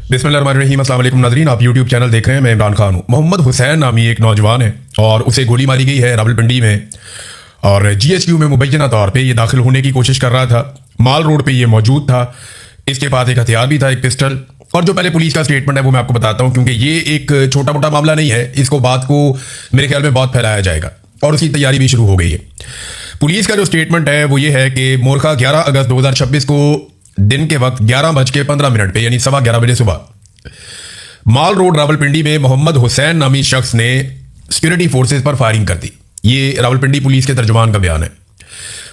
बिस्मिल्लाहिर्रहमानिर्रहीम। अस्सलाम वालेकुम नाज़रीन, आप यूट्यूब चैनल देख रहे हैं। मैं इमरान खान हूँ। मोहम्मद हुसैन नामी एक नौजवान है और उसे गोली मारी गई है रावलपिंडी में और GHQ में मुबैना तौर पे ये दाखिल होने की कोशिश कर रहा था। माल रोड पे ये मौजूद था। इसके पास एक हथियार भी था, एक पिस्टल। और जो पहले पुलिस का स्टेटमेंट है वो मैं आपको बताता हूँ, क्योंकि ये एक छोटा मोटा मामला नहीं है। इसको बात को मेरे ख्याल में बहुत फैलाया जाएगा और उसकी तैयारी भी शुरू हो गई है। पुलिस का जो स्टेटमेंट है वो ये है कि मोरखा 11 अगस्त 2026 को दिन के वक्त 11:15 पे यानी 11:15 बजे सुबह माल रोड रावलपिंडी में मोहम्मद हुसैन नामी शख्स ने सिक्योरिटी फोर्सेस पर फायरिंग कर दी। ये रावलपिंडी पुलिस के तर्जुमान का बयान है।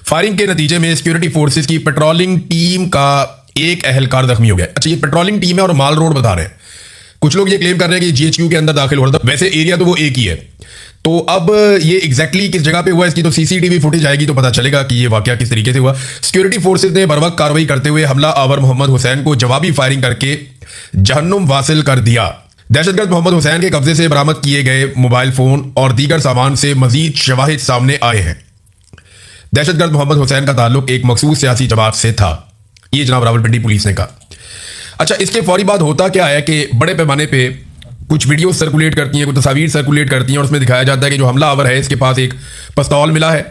फायरिंग के नतीजे में सिक्योरिटी फोर्सेस की पेट्रोलिंग टीम का एक एहलकार जख्मी हो गया। अच्छा, ये पेट्रोलिंग टीम है और माल रोड बता रहे हैं। कुछ लोग ये क्लेम कर रहे हैं कि GHQ के अंदर दाखिल हो रहा था। वैसे एरिया तो वो एक ही है। तो अब ये एग्जैक्टली किस जगह पे हुआ, इसकी तो CCTV फुटेज आएगी तो पता चलेगा कि ये वाकया किस तरीके से हुआ। सिक्योरिटी फोर्सेज ने बरवक्त कार्रवाई करते हुए हमला आवर मोहम्मद हुसैन को जवाबी फायरिंग करके जहन्नुम वासिल कर दिया। दहशतगर्द मोहम्मद हुसैन के कब्जे से बरामद किए गए मोबाइल फोन और दीगर सामान से मजीद शवाहिद सामने आए हैं। दहशतगर्द मोहम्मद हुसैन का ताल्लुक एक मखसूस सियासी जमात से था, ये जनाब रावलपिंडी पुलिस ने कहा। अच्छा, इसके फौरी बाद होता क्या है कि बड़े पैमाने पे कुछ वीडियो सर्कुलेट करती हैं, कुछ तस्वीर सर्कुलेट करती हैं और उसमें दिखाया जाता है कि जो हमलावर है इसके पास एक पिस्तौल मिला है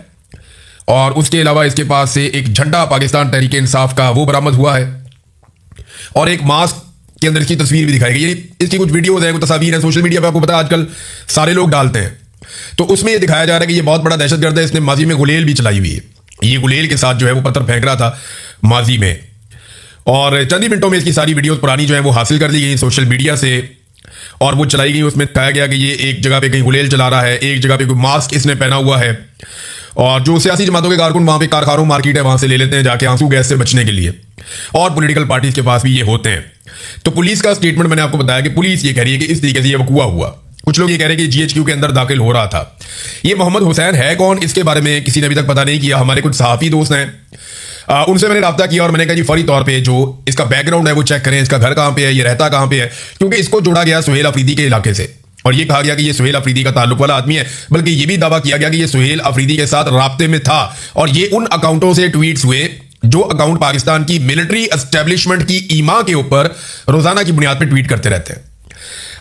और उसके अलावा इसके पास से एक झंडा पाकिस्तान तहरीक इंसाफ का वो बरामद हुआ है और एक मास्क के अंदर इसकी तस्वीर भी दिखाई गई। इसकी कुछ वीडियोज हैं, कुछ तस्वीर है, सोशल मीडिया पर आपको पता है आजकल सारे लोग डालते हैं। तो उसमें ये दिखाया जा रहा है कि ये बहुत बड़ा दहशतगर्द है। इसने माजी में गुलेल भी चलाई हुई है। ये गुलेल के साथ जो है वो पत्थर फेंक रहा था माजी में और चंद ही मिनटों में इसकी सारी वीडियोज पुरानी जो है वो हासिल कर ली गई सोशल मीडिया से और वो चलाई गई। उसमें कहा गया कि ये एक जगह पे कहीं गुलेल चला रहा है, एक जगह पे कोई मास्क इसने पहना हुआ है और जो सियासी जमातों के कारकुन वहां पे कारखानों मार्केट है वहां से ले लेते हैं जाके आंसू गैस से बचने के लिए और पॉलिटिकल पार्टीज के पास भी ये होते हैं। तो पुलिस का स्टेटमेंट मैंने आपको बताया कि पुलिस ये कह रही है कि इस तरीके से ये वकूआ हुआ। कुछ लोग ये कह रहे हैं कि GHQ के अंदर दाखिल हो रहा था। ये मोहम्मद हुसैन है कौन, इसके बारे में किसी ने अभी तक पता नहीं किया। हमारे कुछ सहाफी दोस्त हैं, उनसे मैंने रब्ता किया और मैंने कहा जी फौरी तौर पे जो इसका बैकग्राउंड है वो चेक करें, इसका घर कहाँ पे है, ये रहता कहाँ पे है, क्योंकि इसको जोड़ा गया सुहेल अफरीदी के इलाके से और ये कहा गया कि ये सुहेल अफरीदी का ताल्लुक वाला आदमी है। बल्कि ये भी दावा किया गया कि ये सुहेल अफरीदी के साथ राब्ते में था और ये उन अकाउंटों से ट्वीट्स हुए जो अकाउंट पाकिस्तान की मिलिट्री एस्टेब्लिशमेंट की ईमा के ऊपर रोजाना की बुनियाद पर ट्वीट करते रहते हैं।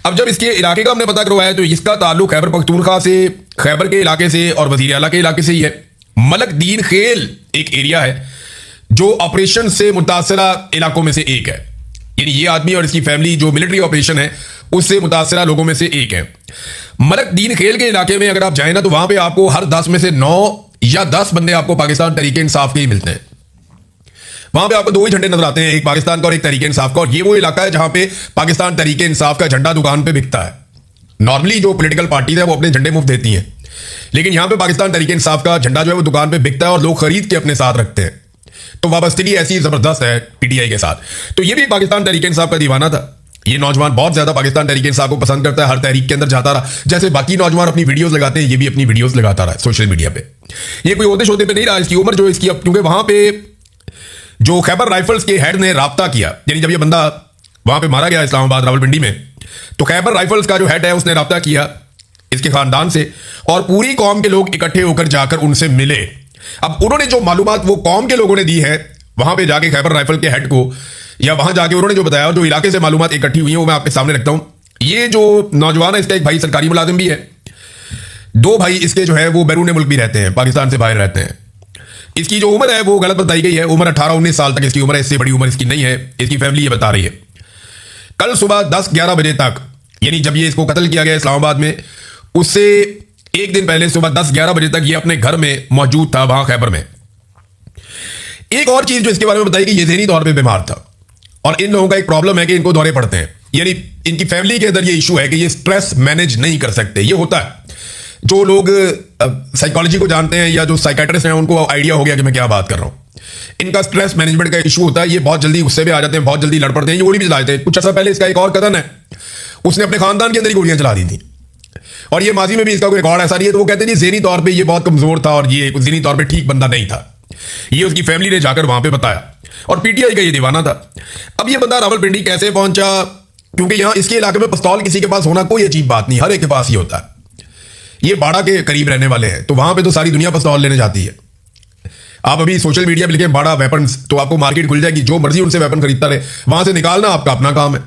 अब जब इसके इलाके का हमने पता करवाया तो इसका ताल्लुक खैबर पख्तूनख्वा से, खैबर के इलाके से और वजीर आला के इलाके से ही है। मलक दीन खेल एक एरिया है जो ऑपरेशन से मुतासरा इलाकों में से एक है। यानी ये आदमी और इसकी फैमिली जो मिलिट्री ऑपरेशन है उससे मुतासरा लोगों में से एक है। मलक दीन खेल के इलाके में अगर आप जाए ना तो वहां पे आपको हर 10 में से 9 या 10 बंदे आपको पाकिस्तान तहरीक इंसाफ के ही मिलते हैं। वहां पे आपको 2 ही झंडे नजर आते हैं, एक पाकिस्तान का और एक तहरीक इंसाफ का। और ये वो इलाका है जहां पे पाकिस्तान तहरीक इंसाफ का झंडा दुकान पे बिकता है। नॉर्मली जो पॉलिटिकल पार्टीज है वो अपने झंडे मुफ्त देती हैं, लेकिन यहां पे पाकिस्तान तहरीक इंसाफ का झंडा जो है वो दुकान पे बिकता है और लोग खरीद के अपने साथ रखते हैं। तो वाबस्तगी ऐसी जबरदस्त है PTI के साथ। तो ये भी पाकिस्तान तहरीक इंसाफ का दीवाना था। ये नौजवान बहुत ज्यादा पाकिस्तान तहरीक इंसाफ को पसंद करता है, हर तहरीक के अंदर जाता रहा। जैसे बाकी नौजवान अपनी वीडियोस लगाते हैं, ये भी अपनी वीडियोस लगाता रहा सोशल मीडिया पे। ये कोई ओहदे शोदे पे नहीं रहा। इसकी उम्र जो इसकी, क्योंकि वहां पे जो खैबर राइफल्स के हेड ने राब्ता किया, यानी जब ये बंदा वहां पे मारा गया इस्लामाबाद रावलपिंडी में, तो खैबर राइफल्स का जो हेड है उसने राब्ता किया इसके खानदान से और पूरी कौम के लोग इकट्ठे होकर जाकर उनसे मिले। अब उन्होंने जो मालूमात वो कौम के लोगों ने दी है वहां पे जाके खैबर राइफल के हेड को, या वहां जाके उन्होंने जो बताया, जो इलाके से मालूमात इकट्ठी हुई है वो मैं आपके सामने रखता हूं। ये जो नौजवान है इसका एक भाई सरकारी मुलाजिम भी है, 2 भाई इसके जो है वो बैरून मुल्क भी रहते हैं, पाकिस्तान से बाहर रहते हैं। इसकी जो उम्र है वो गलत बताई गई है, उम्र 18-19 साल तक इसकी उम्र है, इससे बड़ी उम्र इसकी नहीं है। इसकी फैमिली ये बता रही है कल सुबह 10-11 बजे तक, यानी जब ये इसको कत्ल किया गया इस्लामाबाद में, उससे एक दिन पहले सुबह 10-11 बजे तक ये अपने घर में मौजूद था वहां खैबर में। एक और चीज जो इसके बारे में बताई कि ये ज़हनी तौर पे बीमार था और इन लोगों का एक प्रॉब्लम है कि इनको दौरे पड़ते हैं। यानी इनकी फैमिली के अंदर ये इशू है कि ये स्ट्रेस मैनेज नहीं कर सकते। ये होता है, जो लोग साइकोलॉजी को जानते हैं या जो साइकेट्रिस्ट हैं उनको आइडिया हो गया कि मैं क्या बात कर रहा हूं। इनका स्ट्रेस मैनेजमेंट का इशू होता है। ये बहुत जल्दी गुस्से में आ जाते हैं, बहुत जल्दी लड़ पड़ते हैं, ये गोली भी चला देते हैं। कुछ अर्सा पहले इसका एक और कदन है, उसने अपने खानदान के अंदर ही गोलियां चला दी थी और ये माजी में भी इसका कोई रिकॉर्ड ऐसा नहीं है। तो वो कहते हैं ज़हनी तौर पे ये बहुत कमजोर था और ये ज़हनी तौर पे ठीक बंदा नहीं था। ये उसकी फैमिली ने जाकर वहां पे बताया और PTI का ये दीवाना था। अब ये बंदा रावलपिंडी कैसे पहुंचा, क्योंकि यहां इसके इलाके में पिस्तौल किसी के पास होना कोई अजीब बात नहीं, हर एक के पास ही होता है। ये बाड़ा के करीब रहने वाले हैं तो वहां पे तो सारी दुनिया पिस्तौल लेने जाती है। आप अभी सोशल मीडिया पे लिखें बाड़ा वेपन्स तो आपको मार्केट खुल जाएगी, जो मर्जी उनसे वेपन खरीदता रहे, वहां से निकालना आपका अपना काम है।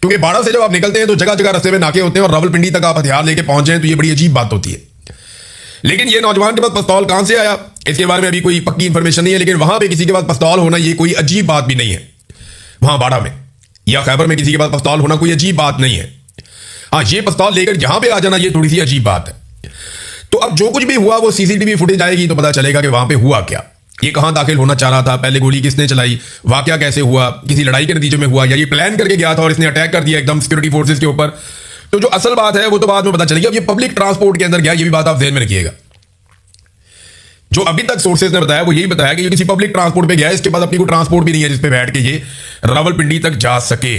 क्योंकि बाड़ा से जब आप निकलते हैं तो जगह जगह रास्ते में नाके होते हैं और रावलपिंडी तक आप हथियार लेके पहुंच जाएं तो ये बड़ी अजीब बात होती है। लेकिन ये नौजवान के पास पिस्तौल कहां से आया इसके बारे में अभी कोई पक्की इंफॉर्मेशन नहीं है, लेकिन वहां पे किसी के पास पिस्तौल होना ये कोई अजीब बात भी नहीं है। वहां बाड़ा में या खैबर में किसी के पास पिस्तौल होना कोई अजीब बात नहीं है। हाँ, ये पिस्तौल लेकर यहां पे आ जाना ये थोड़ी सी अजीब बात है। तो अब जो कुछ भी हुआ वो सीसीटीवी फुटेज आएगी तो पता चलेगा कि वहां पे हुआ क्या, ये कहां दाखिल होना चाह रहा था, पहले गोली किसने चलाई, वाकया कैसे हुआ, किसी लड़ाई के नतीजे में हुआ या ये प्लान करके गया था और इसने अटैक कर दिया एकदम सिक्योरिटी फोर्सेस के ऊपर। तो जो असल बात है वो तो बाद में पता चलेगी। अब ये पब्लिक ट्रांसपोर्ट के अंदर गया, ये भी बात आप ध्यान में रखिएगा। जो अभी तक सोर्सेज ने बताया वो यही बताया कि ये किसी पब्लिक ट्रांसपोर्ट पे गया है, इसके बाद अपनी कोई ट्रांसपोर्ट भी नहीं है जिसपे बैठ के ये रावलपिंडी तक जा सके।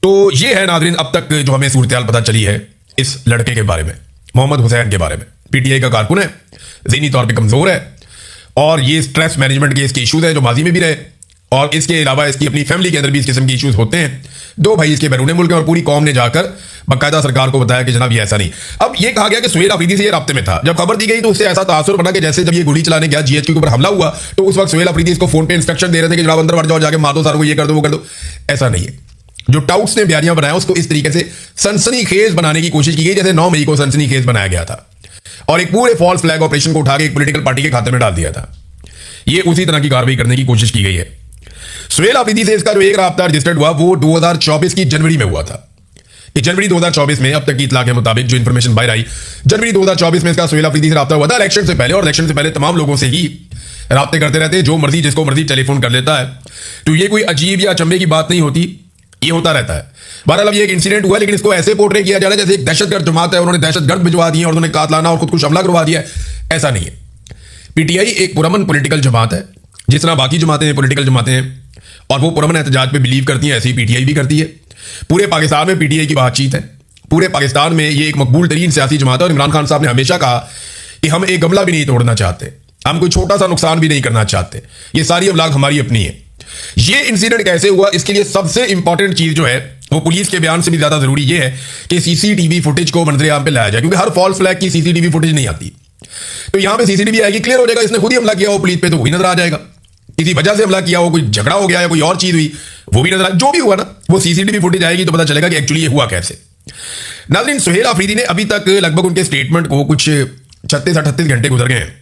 तो ये है नाज़रीन अब तक जो हमें सूरत पता चली है इस लड़के के बारे में, मोहम्मद हुसैन के बारे में। पीटीआई का कारकुन है, ज़हनी तौर पे कमजोर है और ये स्ट्रेस मैनेजमेंट के इसके इश्यूज हैं जो माजी में भी रहे, और इसके अलावा इसकी अपनी फैमिली के अंदर भी इस किस्म के इश्यूज होते हैं। दो भाई इसके बैरून मुल्क हैं और पूरी कौम ने जाकर बाकायदा सरकार को बताया कि जनाब ये ऐसा नहीं। अब ये कहा गया कि सुहेल अफरीदी से ये राब्ते में था। जब खबर दी गई तो उससे ऐसा तासुर बना कि जैसे जब ये गोली चलाने गया जीएचक्यू के ऊपर हमला हुआ तो उस वक्त सुहेल अफरीदी इसको फोन पे इंस्ट्रक्शन दे रहे थे कि जनाब अंदर बढ़ जाओ, जाके मार दो सारों को, ये कर दो वो कर दो। ऐसा नहीं है। जो टाउट्स ने बयानियां बनाया उसको इस तरीके से सनसनीखेज बनाने की कोशिश की गई जैसे 9 मई को सनसनीखेज बनाया गया था और एक पूरे फॉल्स फ्लैग ऑपरेशन को उठा के एक पॉलिटिकल पार्टी के खाते में डाल दिया था। ये उसी तरह की कार्रवाई करने की कोशिश की गई है। सुहेल अफरीदी से इसका जो एक राब्ता रजिस्टर्ड हुआ वो 2024 की जनवरी में हुआ था। कि जनवरी 2024 में अब तक की इतला के मुताबिक जो इन्फॉर्मेशन बाहर आई, जनवरी 2024 में इसका सुहेल अफरीदी से राब्ता हुआ था इलेक्शन से पहले, और इलेक्शन से पहले तमाम लोगों से ही राब्ते करते रहते, जो मर्जी जिसको मर्जी टेलीफोन कर लेता है। तो ये कोई अजीब या अचंभे की बात नहीं होती, ये होता रहता है। बहरहाल अब ये एक इंसिडेंट हुआ लेकिन इसको ऐसे पोर्ट्रे किया जा रहा है जैसे एक दहशतगर्द जमात है, उन्होंने दहशतगर्द भिजवा दिए और उन्होंने कातलाना और खुदकुश हमला करवा दिया। ऐसा नहीं है। पीटीआई एक पुरअमन पॉलिटिकल जमात है, जिस तरह बाकी जमातें पॉलिटिकल जमातें हैं और वो पुरअमन एहतजाज पे बिलीव करती हैं, ऐसी पीटीआई भी करती है। पूरे पाकिस्तान में पीटीआई की बातचीत है। पूरे पाकिस्तान में ये एक मकबूल तरीन सियासी जमात है और इमरान खान साहब ने हमेशा कहा कि हम एक गमला भी नहीं तोड़ना चाहते, हम कोई छोटा सा नुकसान भी नहीं करना चाहते, ये सारी अवलाग हमारी अपनी है। ये इंसिडेंट कैसे हुआ इसके लिए सबसे इंपॉर्टेंट चीज जो है वो पुलिस के बयान से भी ज्यादा जरूरी ये है कि सीसीटीवी फुटेज को मंजरेआम पे लाया जाए, क्योंकि हर फॉल्स फ्लैग की सीसीटीवी फुटेज नहीं आती। तो यहां पे सीसीटीवी आएगी, क्लियर हो जाएगा इसने खुद ही हमला किया हो पुलिस पे, तो वही नजर आ जाएगा। किसी वजह से हमला किया हो, कोई झगड़ा हो गया या कोई और चीज हुई, वो भी नजर आ, जो भी हुआ ना वो सीसीटीवी फुटेज आएगी तो पता चलेगा कि एक्चुअली ये हुआ कैसे। नाज़रीन, सुहेल अफरीदी ने अभी तक लगभग उनके स्टेटमेंट को कुछ 36-38 घंटे गुजर गए हैं।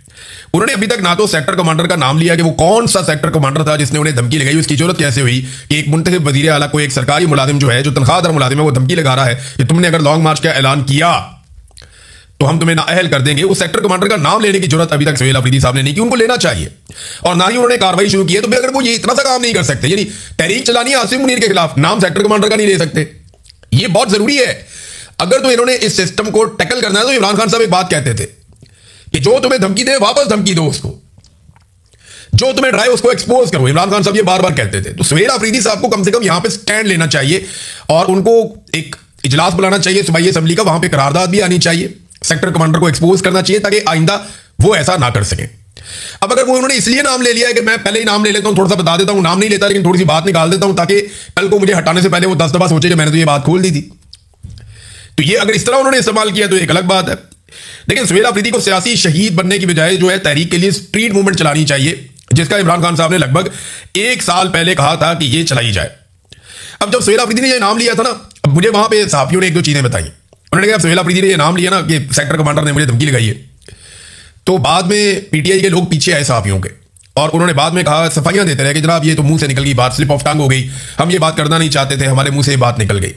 उन्होंने अभी तक ना तो सेक्टर कमांडर का नाम लिया कि वो कौन सा सेक्टर कमांडर था जिसने उन्हें धमकी लगाई, उसकी जरूरत कैसे हुई कि एक मुंतखब वजीर आला को एक सरकारी मुलाजिम जो है, जो तनख्वाहदार मुलाजिम है, वो धमकी लगा रहा है कि तुमने अगर लॉन्ग मार्च का ऐलान किया तो हम तुम्हें नाअहल कर देंगे। उस सेक्टर कमांडर का नाम लेने की जरूरत अभी तक सुहेल अफरीदी साहब ने नहीं की, उनको लेना चाहिए। और ना ही उन्होंने कार्रवाई शुरू की है। तो फिर अगर वो ये इतना सा काम नहीं कर सकते, यानी तहरीक चलानी है आसिफ मुनीर के खिलाफ, नाम सेक्टर कमांडर का नहीं ले सकते, ये बहुत जरूरी है। अगर तो इन्होंने इस सिस्टम को टैकल करना है तो इमरान खान साहब एक बात कहते थे कि जो तुम्हें धमकी दे वापस धमकी दो उसको, जो तुम्हें डराए उसको एक्सपोज करो। इमरान खान साहब ये बार बार कहते थे। तो सुहेल अफरीदी साहब को कम से कम यहां पे स्टैंड लेना चाहिए और उनको एक इजलास बुलाना चाहिए सूबाई असेंबली का, वहां पे करारदाद भी आनी चाहिए, सेक्टर कमांडर को एक्सपोज करना चाहिए ताकि आइंदा वो ऐसा ना कर सके। अब अगर वो उन्होंने इसलिए नाम ले लिया है कि मैं पहले ही नाम ले लेता हूं, थोड़ा सा बता देता हूं, नाम नहीं लेता लेकिन थोड़ी सी बात निकाल देता हूं ताकि कल को मुझे हटाने से पहले वो 10 दफा सोचे कि मैंने तो ये बात खोल दी थी। तो ये अगर इस तरह उन्होंने इस्तेमाल किया तो एक अलग बात है। लेकिन सुहेल अफरीदी को सियासी शहीद बनने की बजाय जो है तहरीक के लिए स्ट्रीट मूवमेंट चलानी चाहिए, जिसका इमरान खान साहब ने लगभग 1 साल पहले कहा था कि ये चलाई जाए। अब जब सुहेल अफरीदी ने ये नाम लिया था ना, अब मुझे वहां पे सहाफियों ने 1-2 चीजें बताई। उन्होंने कहा सुहेल अफरीदी ने ये नाम लिया ना कि सेक्टर कमांडर ने मुझे धमकी लगाई है, तो बाद में पीटीआई के लोग पीछे आए सहाफियों के और उन्होंने बाद में कहा, सफाइयां देते रहे कि जनाब ये तो मुंह से निकल गई बात, स्लिप ऑफ टंग हो गई, हम ये बात करना नहीं चाहते थे, हमारे मुंह से बात निकल गई।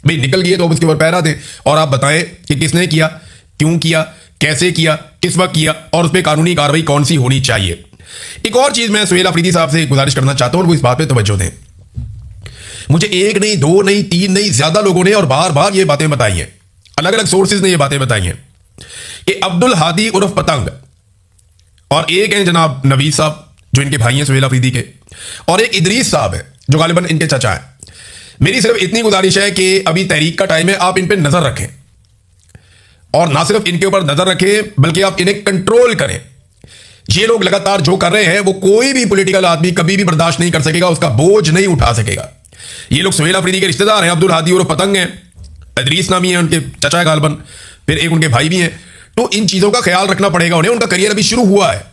भाई निकल गई है तो अब उसके ऊपर पैरा थे और आप बताएं कि किसने किया, क्यों किया, कैसे किया, किस वक्त किया और उस पर कानूनी कार्रवाई कौन सी होनी चाहिए। एक और चीज मैं सुहेल अफरीदी साहब से गुजारिश करना चाहता हूं और वो इस बात पे तवज्जो दें। मुझे 1 नहीं 2 नहीं 3 नहीं ज्यादा लोगों ने और बार बार ये बातें बताई हैं, अलग अलग सोर्सेज ने ये बातें बताई हैं कि अब्दुल हादी उर्फ पतंग और एक हैं जनाब नवीद साहब जो इनके भाई हैं सुहेल अफरीदी के, और एक इदरीस साहब है जो गालिबन इनके चचा हैं। मेरी सिर्फ इतनी गुजारिश है कि अभी तहरीक का टाइम है, आप इन पे नजर रखें और ना सिर्फ इनके ऊपर नजर रखें बल्कि आप इन्हें कंट्रोल करें। ये लोग लगातार जो कर रहे हैं वो कोई भी पॉलिटिकल आदमी कभी भी बर्दाश्त नहीं कर सकेगा, उसका बोझ नहीं उठा सकेगा। ये लोग सुहेल अफरीदी के रिश्तेदार हैं, अब्दुल हादी और पतंग हैं, इदरीस नामी है उनके चचा है गालिबन, फिर एक उनके भाई भी हैं। तो इन चीजों का ख्याल रखना पड़ेगा उन्हें, उनका करियर अभी शुरू हुआ है।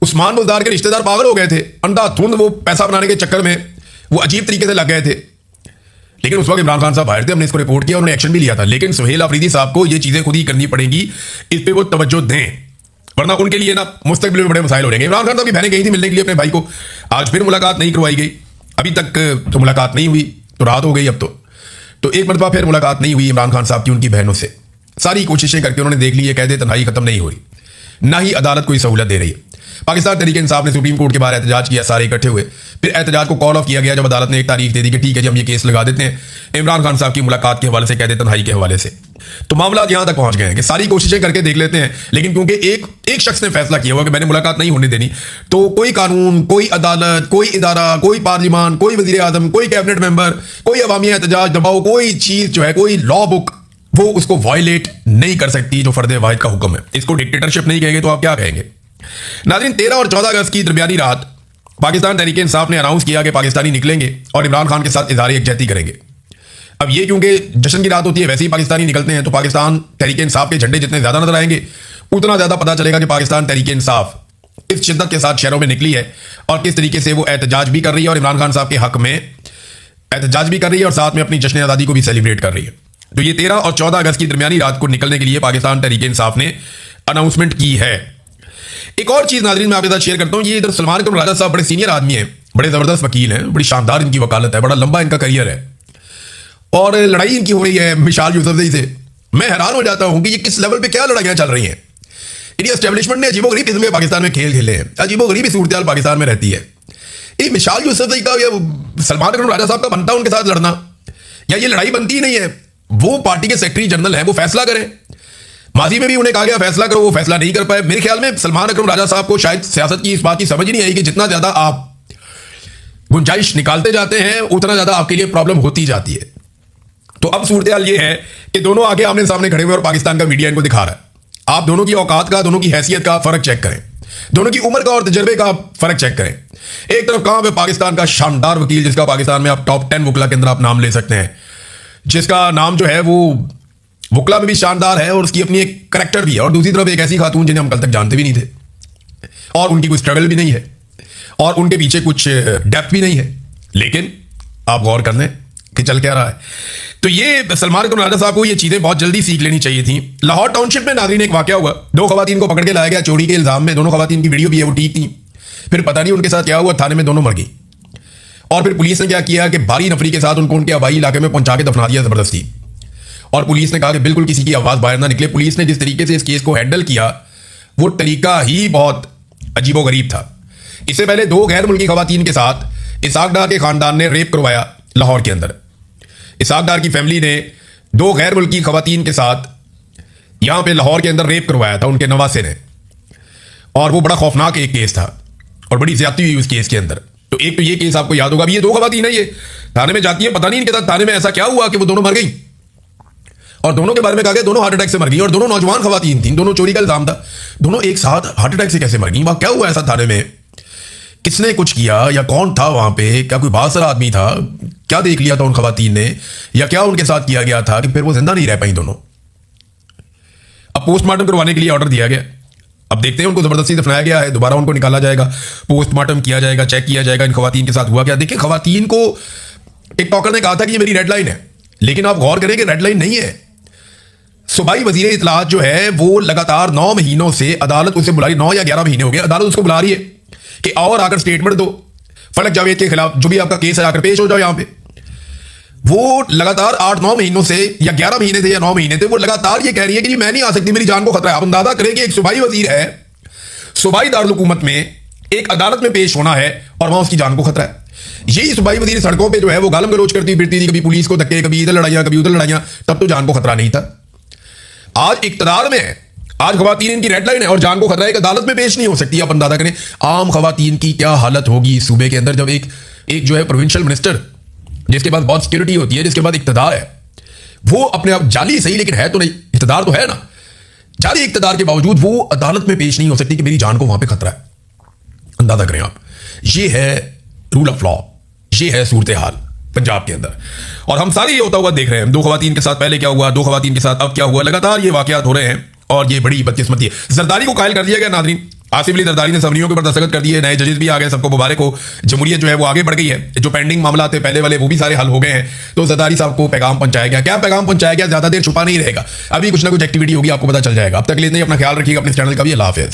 उस्मान बुज़दार के रिश्तेदार पागल हो गए थे, अंधाधुंध वो पैसा बनाने के चक्कर में वो अजीब तरीके से लग गए थे। लेकिन उस वक्त इमरान खान साहब बाहर थे, हमने इसको रिपोर्ट किया, उन्होंने एक्शन भी लिया था। लेकिन सुहेल अफरीदी साहब को ये चीजें खुद ही करनी पड़ेंगी, इस पे वो तवज्जो दें, वरना उनके लिए ना मुस्तकबिल में बड़े मसाइल हो जाएंगे। इमरान खान साहब की बहनें गई थी मिलने के लिए अपने भाई को, आज फिर मुलाकात नहीं करवाई गई, अभी तक तो मुलाकात नहीं हुई, तो रात हो गई अब तो एक मरतबा फिर मुलाकात नहीं हुई इमरान खान साहब की उनकी बहनों से। सारी कोशिशें करके उन्होंने देख ली है, कहते तन्हाई खत्म नहीं हो रही, ना ही अदालत कोई सहूलत दे रही है। पाकिस्तान तहरीक इंसाफ ने सुप्रीम कोर्ट के बाहर एहतजाज किया, सारे इकट्ठे हुए, फिर एहतजाज को कॉल ऑफ किया गया जब अदालत ने एक तारीख दे दी कि ठीक है जी हम ये केस लगा देते हैं इमरान खान साहब की मुलाकात के हवाले से, कहते तन्हाई के हवाले से। तो मामला यहां तक पहुंच गए हैं कि सारी कोशिशें करके देख लेते हैं, लेकिन क्योंकि एक शख्स ने फैसला किया हुआ कि मैंने मुलाकात नहीं होने देनी, तो कोई कानून, कोई अदालत, कोई इदारा, कोई पार्लियामान, कोई वजीर आजम, कोई कैबिनेट मेंबर, कोई अवामी एहतजाज दबाव, कोई चीज जो है, कोई लॉ बुक वो उसको वायलेट नहीं कर सकती जो फर्द वाहिद का हुक्म है। इसको डिक्टेटरशिप नहीं कहेंगे तो आप क्या कहेंगे? नाज़रीन, 13 और 14 अगस्त की दरमियानी रात पाकिस्तान तहरीक इंसाफ ने अनाउंस किया कि पाकिस्तानी निकलेंगे और इमरान खान के साथ इज़हार यकजहती करेंगे। अब ये क्योंकि जश्न की रात होती है, वैसे ही पाकिस्तानी निकलते हैं, तो पाकिस्तान तहरीक इंसाफ के झंडे जितने ज्यादा नजर आएंगे उतना ज्यादा पता चलेगा कि पाकिस्तान तहरीक इंसाफ किस शिद्दत के साथ शहरों में निकली है और किस तरीके से वो एहतजाज भी कर रही है और इमरान खान साहब के हक में एहतजाज भी कर रही है और साथ में अपनी जश्न आज़ादी को भी सेलिब्रेट कर रही है। तो ये 13 और 14 अगस्त की दरमियानी रात को निकलने के लिए पाकिस्तान तहरीक इंसाफ ने अनाउंसमेंट की है। एक और चीज नाज़रीन मैं आपके साथ शेयर करता हूं, ये इधर सलमान कमर राजा साहब बड़े सीनियर आदमी हैं, बड़े जबरदस्त वकील हैं, बड़ी शानदार इनकी वकालत है, बड़ा लंबा इनका करियर है और लड़ाई इनकी हो रही है मिशाल यूसुफजई से। मैं हैरान हो जाता हूं कि ये किस लेवल पे क्या लड़ाइयां चल रही हैं। इंडिया एस्टेब्लिशमेंट ने अजीबोगरीब किस्म के पाकिस्तान में खेल खेले हैं, अजीबोगरीब सूरत पाकिस्तान में रहती है। ये मिशाल यूसुफजई का या सलमान कमर राजा साहब का बनता उनके साथ लड़ना, या ये लड़ाई बनती ही नहीं है। वो पार्टी के सेक्रेटरी जनरल हैं, वो फैसला करें। माजी में भी उन्हें कहा गया फैसला करो, वो फैसला नहीं कर पाए। मेरे ख्याल में सलमान अकरम राजा साहब को शायद सियासत की इस बात की समझ ही नहीं आई कि जितना ज्यादा आप गुंजाइश निकालते जाते हैं उतना ज्यादा आपके लिए प्रॉब्लम होती जाती है। तो अब सूरत हाल ये है कि दोनों आगे आमने सामने खड़े हुए और पाकिस्तान का मीडिया इनको दिखा रहा है। आप दोनों की औकात का, दोनों की हैसियत का फर्क चेक करें, दोनों की उम्र का और तजर्बे का फर्क चेक करें। एक तरफ कहां पे पाकिस्तान का शानदार वकील, जिसका पाकिस्तान में आप टॉप 10 वकला के अंदर आप नाम ले सकते हैं, जिसका नाम जो है वो वकला में भी शानदार है और उसकी अपनी एक करैक्टर भी है, और दूसरी तरफ एक ऐसी खातून जिन्हें हम कल तक जानते भी नहीं थे और उनकी कोई स्ट्रगल भी नहीं है और उनके पीछे कुछ डेप्थ भी नहीं है। लेकिन आप गौर कर लें कि चल क्या रहा है। तो ये सलमान कमर राजा साहब को ये चीजें बहुत जल्दी सीख लेनी चाहिए थी। लाहौर टाउनशिप में नाज़रीन एक वाकया हुआ, 2 खवातीन को पकड़ के लाया गया चोरी के इल्जाम में। दोनों खवातीन की वीडियो भी है, वो ठीक थी, फिर पता नहीं उनके साथ क्या हुआ, थाने में दोनों मर गई और फिर पुलिस ने क्या किया कि बारी नफरी के साथ उनको उनके आबाई इलाके में पहुंचा के दफना दिया जबरदस्ती। और पुलिस ने कहा कि बिल्कुल किसी की आवाज बाहर ना निकले। पुलिस ने जिस तरीके से इस केस को हैंडल किया वो तरीका ही बहुत अजीबोगरीब था। इससे पहले 2 गैर मुल्की खवातीन के साथ इसाक डार के खानदान ने रेप करवाया लाहौर के अंदर। इसाक डार की फैमिली ने 2 गैर मुल्की खवातीन के साथ यहां पे लाहौर के अंदर रेप करवाया था उनके नवासे ने, और वो बड़ा खौफनाक एक केस था और बड़ी ज्यादती हुई उस केस के अंदर। तो एक तो ये केस आपको याद होगा, ये 2 खवातीन है, ये थाने में जाती है, पता नहीं इनके साथ थाने में ऐसा क्या हुआ कि वो दोनों मर गई और दोनों के बारे में कहा गया दोनों हार्ट अटैक से मर गई और दोनों नौजवान खवातीन थी, दोनों चोरी का इल्जाम था, दोनों एक साथ हार्ट अटैक से कैसे मर गई? वहां क्या हुआ ऐसा थाने में? किसने कुछ किया या कौन था वहां पे? क्या कोई बासर आदमी था? क्या देख लिया था उन खवातीन ने या क्या उनके साथ किया गया था कि फिर वो जिंदा नहीं रह पाई दोनों? अब पोस्टमार्टम करवाने के लिए ऑर्डर दिया गया। अब देखते हैं, उनको जबरदस्ती दफनाया गया है, दोबारा उनको निकाला जाएगा, पोस्टमार्टम किया जाएगा, चेक किया जाएगा इन खवातीन के साथ हुआ क्या। देखिए, खवातीन को टिकटॉकर ने कहा था कि ये मेरी रेड लाइन है, लेकिन आप गौर करें कि रेड लाइन नहीं है। सूबाई वजीर इत्तलात जो है वो लगातार 9 महीनों से अदालत उसे बुला रही, 9 या 11 महीने हो गए अदालत उसको बुला रही है कि आओ और आकर स्टेटमेंट दो, फलक जावेद के खिलाफ जो भी आपका केस है आकर पेश हो जाओ यहां पे। वो लगातार 8-9 महीनों से या 11 महीने थे या 9 महीने थे, वो लगातार ये कह रही है कि जी मैं नहीं आ सकती, मेरी जान को खतरा है। आप अंदाजा करें कि एक सूबाई वजीर है, सूबाई दारुल हुकूमत में एक अदालत में पेश होना है और वहां उसकी जान को खतरा है। यही सूबाई वजीर सड़कों पे जो है वो गालम गलोच करती फिरती थी, कभी पुलिस को धक्के, कभी इधर लड़ाइयां, कभी उधर लड़ाइयां, तब तो जान को खतरा नहीं था। आज इक्तदार में है, आज खवातीन इनकी रेड लाइन है और जान को खतरा है, अदालत में पेश नहीं हो सकती। आप अंदाजा करें आम खवातीन की क्या हालत होगी इस सूबे के अंदर, जब एक जो है प्रोविंशियल मिनिस्टर जिसके पास बहुत सिक्योरिटी होती है, जिसके बाद इक्तदार है, वो अपने आप जाली सही लेकिन है तो नहीं, इक्तदार तो है ना, जाली इक्तदार के बावजूद वो अदालत में पेश नहीं हो सकती कि मेरी जान को वहां पे खतरा है। अंदाजा करें आप, ये है रूल ऑफ लॉ, ये है सूरत हाल पंजाब के अंदर। और हम सारे ये होता हुआ देख रहे हैं, 2 खवातीन के साथ पहले क्या हुआ, 2 खवातीन के साथ अब क्या हुआ, लगातार ये वाकयात हो रहे हैं और ये बड़ी बदकिस्मती है। जरदारी को कायल कर दिया गया नाज़रीन, आसिफ अली जरदारी ने सबनियों के ऊपर दस्तखत कर दिए, नए जजेस भी आ गए, सबको मुबारक हो। जमहूरियत जो है वो आगे बढ़ गई है, जो पेंडिंग मामला थे पहले वाले वो भी सारे हल हो गए हैं। तो जरदारी साहब को पैगाम पहुंचाया गया। क्या पैगाम पहुंचाया गया, ज्यादा देर छुपा नहीं रहेगा, अभी कुछ ना कुछ एक्टिविटी होगी, आपको पता चल जाएगा। अब तक के लिए अपना ख्याल रखिएगा, अपने चैनल का भी। अल्लाह हाफिज़।